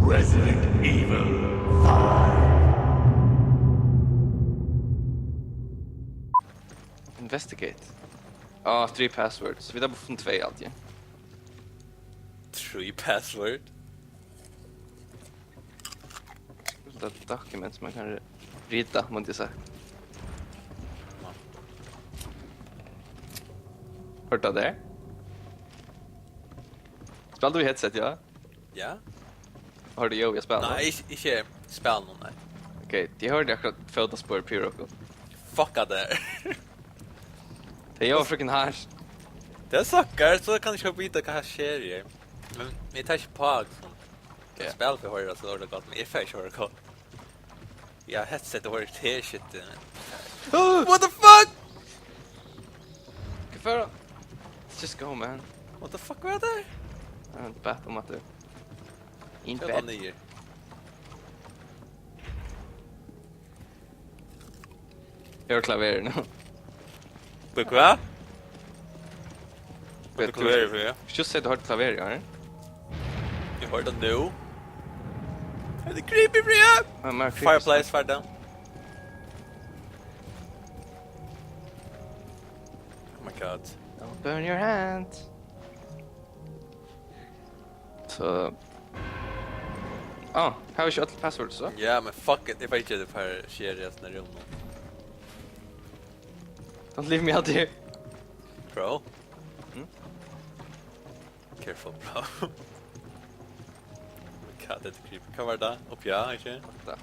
Resident Evil 5. Investigate. Ja, 3 passwords. Så vi tar på från 2 alltid. 3 password. Det är ett dokument som man kan rita, må inte säga. Hört av det? Spelar du i headset, ja? Ja? Har du jag spelar? Nej, inte spela någon där. Okej, jag hörde akkurat fotospår Pyroco. Fucka där. Det är jag fröken här. Det suckar, så kan jag köpa vita vad sker. Men jag tar inte på Ja. spel för höra så det gott, men jag får inte höra gott. Jag har headset och hört det shit. What the fuck? Varför? Just go, man. What the fuck var det? Jag har inte bett om att du... Inte Jag tar bett. ner. Jag har klaver nu. På vad? Vet Vad klaver för jag? Just säg att du har ett klaver, ja? Jag hörde nu. Är det creepy för jag? Fireplace var down. Oh my god. Don't burn your hand. Så... här har vi 28 passwords, så. Ja, men fuck it. Jag får inte det för sker i resten av rummet. Don't leave me out here. Bro. Careful, bro. Oh my god, det är creepy. Kan vara det? Upp ja, inte? Där.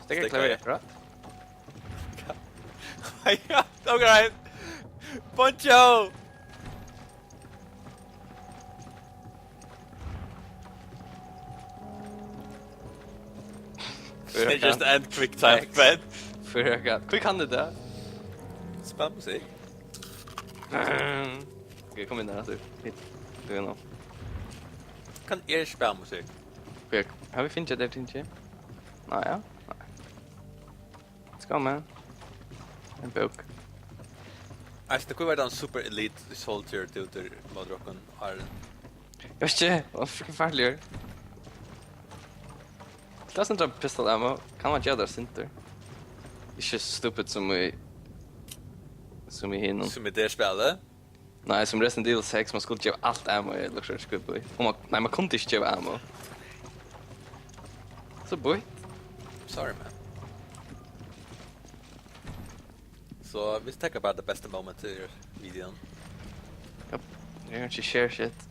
Stäcker klaveret, right? Ja, alright. Poncho! They just end quick time, but Föröka. Quick handed där. spell musik. Okej, kom in där, alltså. Hit. Du vet nog. Kan spell musik? Okej, har vi finchat där, inte? Nej, ja. Nej. Let's go, man. En bok. Alltså, det kunne være en super elite soldier duder modrocken har. Jag vet inte, vad för farligare. Det är sånt där pistol ammo. Kan man göra det inte? Inte stupid som i hinnom. Som i det spelet. Nej, som Resident Evil 6, man skulle göra allt ammo i Luxury Good Boy. Nej, man kunde inte göra ammo. Så boy. Sorry man. Så vi tänker bara det bästa moment i videon. Jag gör inte share shit.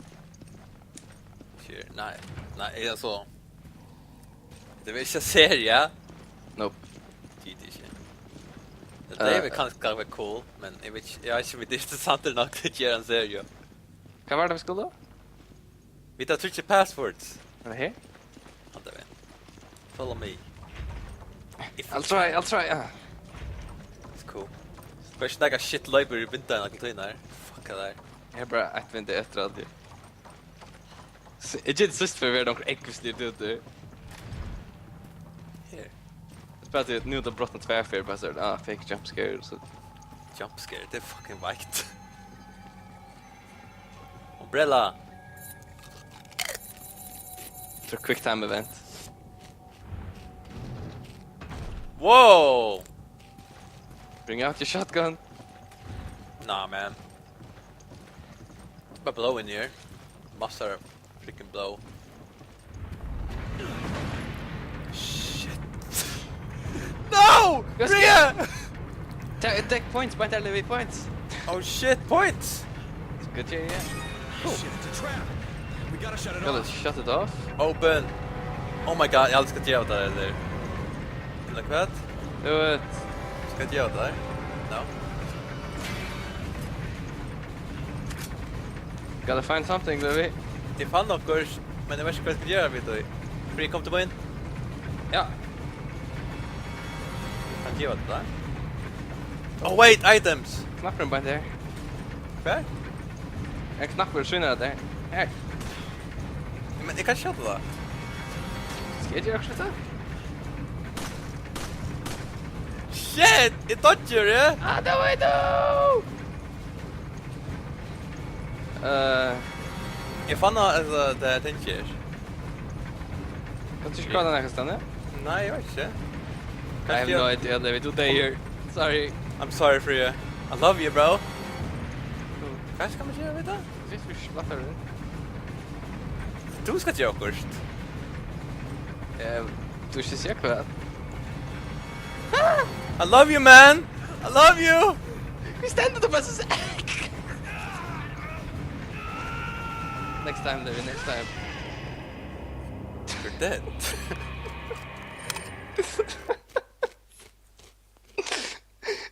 Sure. Nej, alltså. Det vill jag säga. Nope. Tid inte. Det är väl kanske vara cool, men jag vet inte om det är intressant nog att göra en serie. Vad var det vi skulle då? Vi tar 3 passwords. Är det här? Vänta vi. Follow me. I'll try. It's cool. Bara snacka shit library i vintern och klina här. Fuck det där. Jag är bara att vänta efter att det. Jag gillar sist för vi har några äggvisligt ute. Here. Jag spelar till nu då brotten tvärfär bara såhär, fake jump scare så. Jump scare, det är fucking white. Umbrella. För quick time event. Whoa! Bring out your shotgun. Nah, man. Bara blow in here. Massor freaking blow. Shit. No! Jag ska- Bria! Take points, bara inte points. Oh shit, points! Good yeah. Shit, it's a trap. We gotta shut it Gotta off. shut it off. Open! Oh my god, jag ska inte göra det där. Look what? Do it. Ska inte göra det där? No. Gotta find something, baby. Det fann något, men det var inte vad jag ska göra, vet du. Bria, kom till mig in. Ja. Kan inte göra det där. Oh wait, items! Knappen bara där. Kvar? En knapp försvinner där. Här. Men jag kan köra det där. Ska jag göra också det? Shit! It dodger, yeah? Ah, det var det! Jag fann alltså det här tänker. Kan du skada den här stanna? Nej, jag vet inte. I have no idea, David. Du där. Sorry. I'm sorry for you. I love you, bro. Vad ska man göra, vet du? Visst vi slattar det. Du ska göra först. Du ska se kvar. I love you, man! I love you! Vi ständer då bara så. Next time, David, next time. You're dead.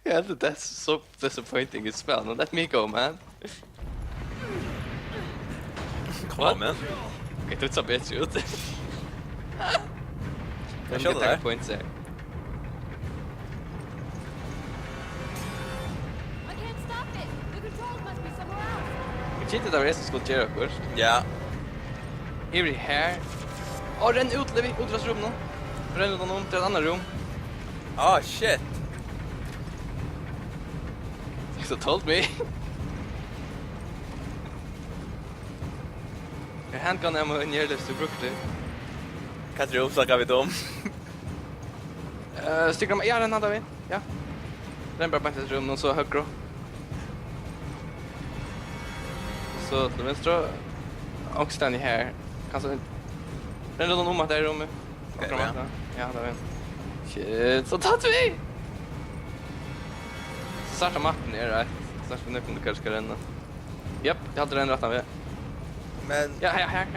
Yeah, that's so disappointing as well. Now let me go, man. Come on, man. Okay, that's a bit shoot. Jag känner det. Points there. I can't stop it. The controls must be somewhere else. Vi tittar där resten skulle göra först. Ja. Here we här. Och renn ut, Levi, utras rum nu. Renn ut honom till ett annat rum. Ah, shit. You told me. Your handgun ammo in your lips to Brooklyn. Kan du uppsaka vid dem? Sticker de... Ja, den hade vi. Ja. Den bara bant ett rum, och så högre. Så till vänster. Och stanna här. Kanske... Den är någon om att det är rummet. Okej, Ja, ja. där är en. Shit, så tar vi! Så starta mappen är det. Starta nyckeln du kanske ska renna. Japp, jag hade den rättan vid. Men Ja, här.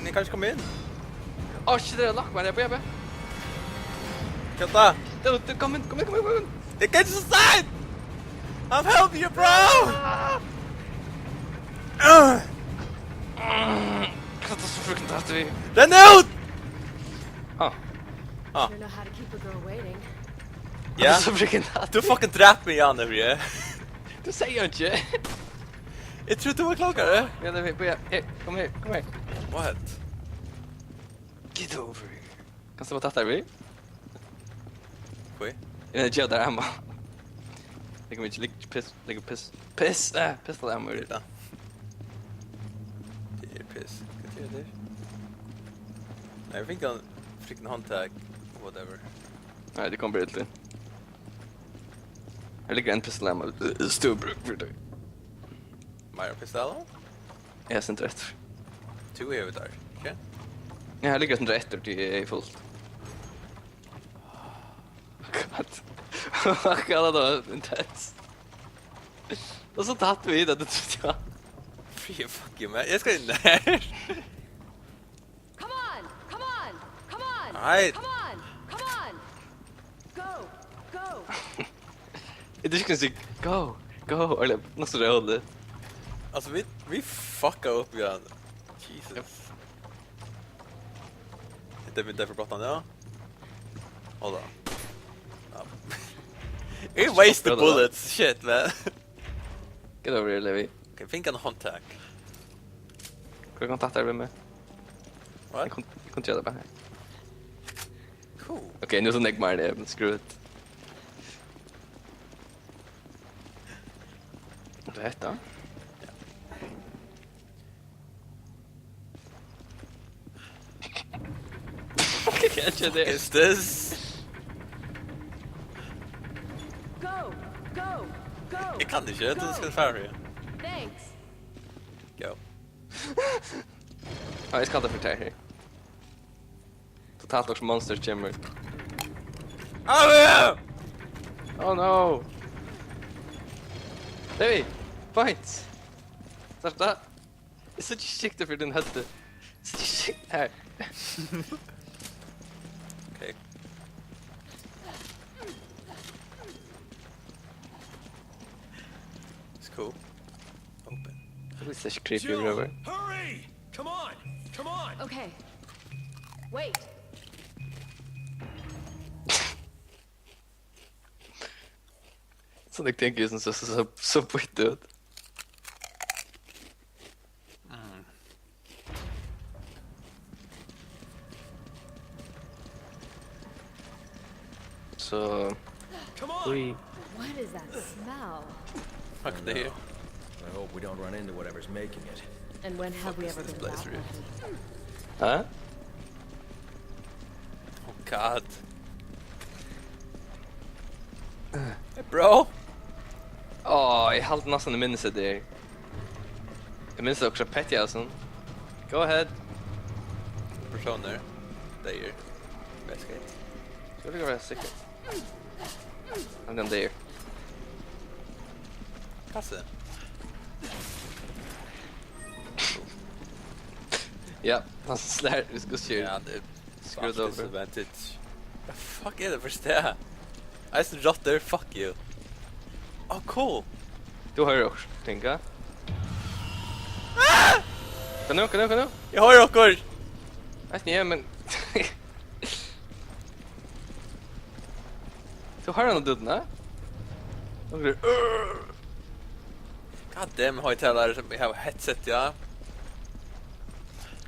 ni kanske kommer in? Åh, shit, det är lock, man. Jag börjar. Kata! Du, kom in. Det kan inte stå! I'm helping you, bro! Katastrofen tar vi. Den ut! Ah. I don't know how to keep a girl waiting. Ja. Katastrofen tar Du fucking drapp mig igen över det. Du säger inte. Jag tror du var klokare. Ja, det börjar. Hey, kom här. What? Get over here. Kan du vara tattar vi? Oj. Jag är där hemma. Det kommer inte ligga piss. Pistol ammo. Titta. Det är piss. Vad är det? Nej, jag fick en freaking handtag. Whatever. Nej, det kommer inte. Här ligger en pistol ammo. Stor bruk för dig. Myra Pistolo? Jag ser inte rätt. 2 är vi där. Okej. Ja, här ligger inte rätt och det är fullt. Vad kallar då? Intens. Och så tatt vi det, det tror jag. Free fucking man. Jag ska in där. Come on! Nej. Come on! Go! Du ska säga go, eller något så roligt. Alltså vi fuckar upp igen. Jesus. Japp. Det är därför pratar ja. Hold on. You waste the bullets. Shit, man. Get over here, Levi. Okay, think on handtag. Kan du kontakta med mig? What? Jag kan inte göra det bara här. Cool. Okej, nu så neggmar det, men screw it. Vad heter han? Kanske det. Is this? Go! Jag kan inte köra, det ska färre. Thanks. Go. Ja, jag ska inte förtära här. Totalt också monsters kommer. Oh yeah! Oh no! Levi! Points! Starta! Det är så skickligt för din hötte. Så skickligt här. Okay. It's cool. Open. Det är så creepy Jill, över. hurry! Come on! Okay. Wait. Så det tänker jag som så pitt ut. Så... Come on! Oj. What is that smell? Fuck det här. I hope we don't run into whatever's making it. And when have we ever been Blaze that route. lucky? Hä? god. Hey, bro! Jag hade nästan minns det där. Jag minns också Petty alltså. Go ahead. Personer. Där. Bäskhet. Ska vi gå säkert. I'm down there. Kasse. Ja, han slår vi ska se. Ja, det Screwed fuck over. disadvantage. Vad fuck är det för stä? I just dropped there, fuck you. Oh, cool. Du har ju också, tänka. Kan du? Jag har rockor! Nej, men... Du har något dutt, nej? God damn, högtalare som har headset, ja.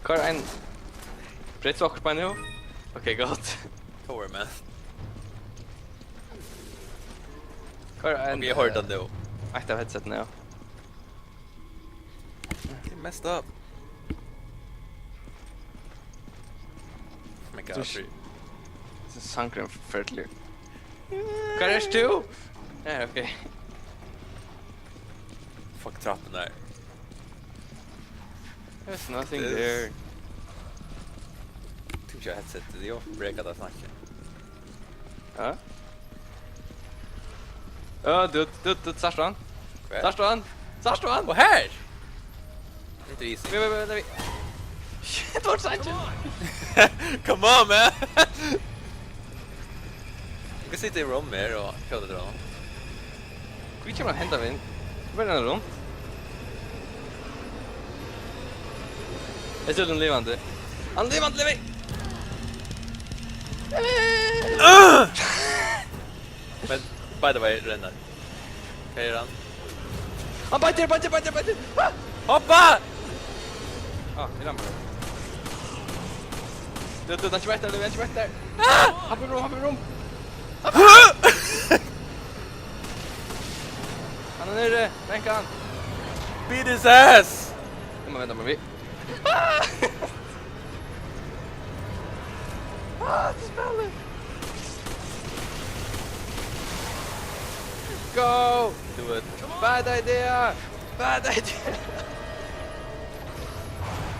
Kvar en... Brett saker på nu. Okej, gott. Power man. Kvar en... Okej, jag hörde den då. Akta headset nu. Det är messed up. Oh my god, Dusch. free. Det är sankren förfärlig. Kvar är du? Nej, okej. Fuck trappen där. There's nothing This- there. Tog jag headset, det är jag breakade snacket. Ja? Ja, du, Sarstrand. Sarstrand! Och här! Inte easy. Vi. Shit, vart Sanchez? Come on, man! Jag kan sitta i rum mer och köra dra. Vi kommer att hända vid. Vad är det runt? Jag ser den levande. Han levande, Levi! Men, by the way, rennar. Vad gör han? Han biter! Ah! Hoppa! I ramar. Du, han kör där, Levi, han kör där. Hoppa i rum. Han är nere, bänka han. Beat his ass! Nu må vänta med vi. Det smäller! Go! Do it. Bad idea!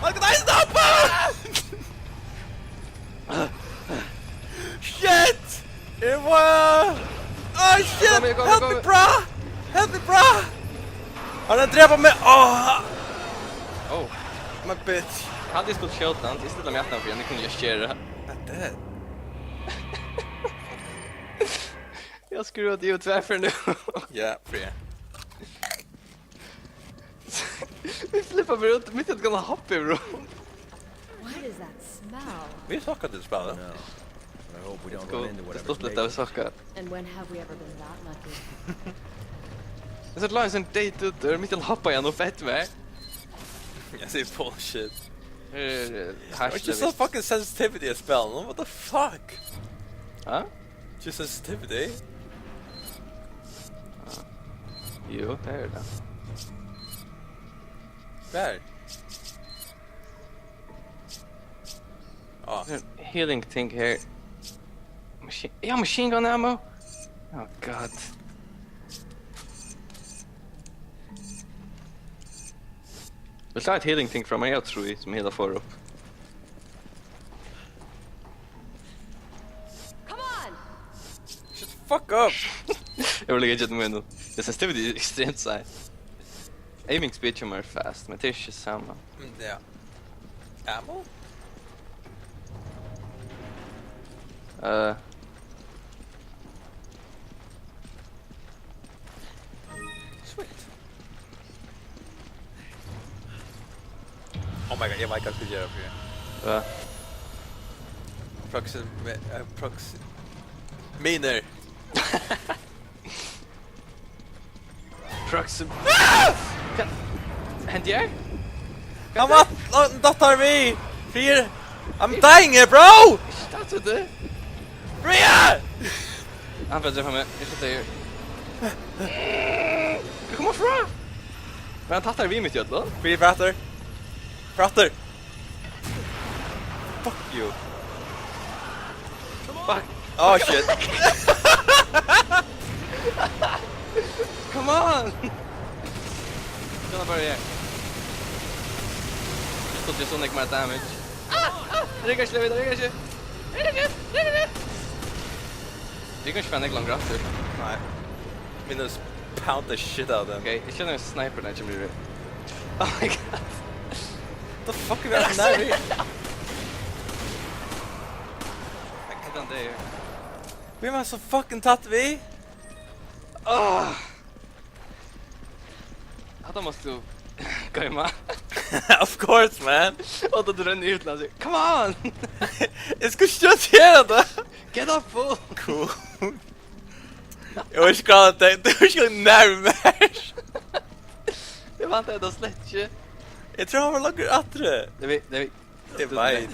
Han kan inte stoppa! Shit! It was... Oh shit! Kom Help me, bra! Han har dräpat mig! Oh! Oh, My bitch. jag hade skott shotgun istället med hjärtan för jag kunde just köra. Not dead. Jag skruvade ju tvärför nu. Yeah, free. Vi flippar mig runt mitt i ett gamla hopp i bro. What is that smell? Vi sakar till spelet. No. But I hope we don't Cool. run into Det whatever's står lite making av saker. And when have we ever been that lucky? Jag satt la en sån date ut där mitt i en hoppa igen och fett med. Jag säger bullshit. Hash It's just so fucking sensitivity as spell. What the fuck? Ja? Just sensitivity? Jo, det är det. Där. Ja. Healing thing here. Machine gun ammo. Oh god. Vi tar ett healing thing från mig, jag tror som hela får upp. Come on! Shut the fuck up! Jag vill lägga jet med nu. Det sensitivity är extremt så här. Aiming speed kommer fast, men det är inte samma. Ja. Ammo? Sweet. Oh my god, jag Michael skulle göra för det. Miner! Proxim... Kan... Hänt jag? Come on! Dottar vi! Fear! I'm dying here, bro! Stats ut det! Freya! Han får träffa mig, jag sätter er. Du kommer fram! Men han tattar vid mitt gödlo. Free fratter! Fratter! Fuck you! Come Fuck. Oh shit. Come on! Gonna bury it. Just thought you saw more damage. Régges le, régges! Régges fan ik lang achter. Nej. Minus pound the shit out of them. Okej, jag känner en sniper där som blir det. Oh my god. What the fuck är det här nära? I don't dare. Vem har så fucking tatt vi? Hade måste du komma. Of course man. Och då drar ni ut alltså. Come on! Jag ska köra det. Get up fool! Cool. Jag ska inte, du ska närmare. Det var inte ändå slätt ju. Jag tror han var lager attre. Det vi. Det är bajt.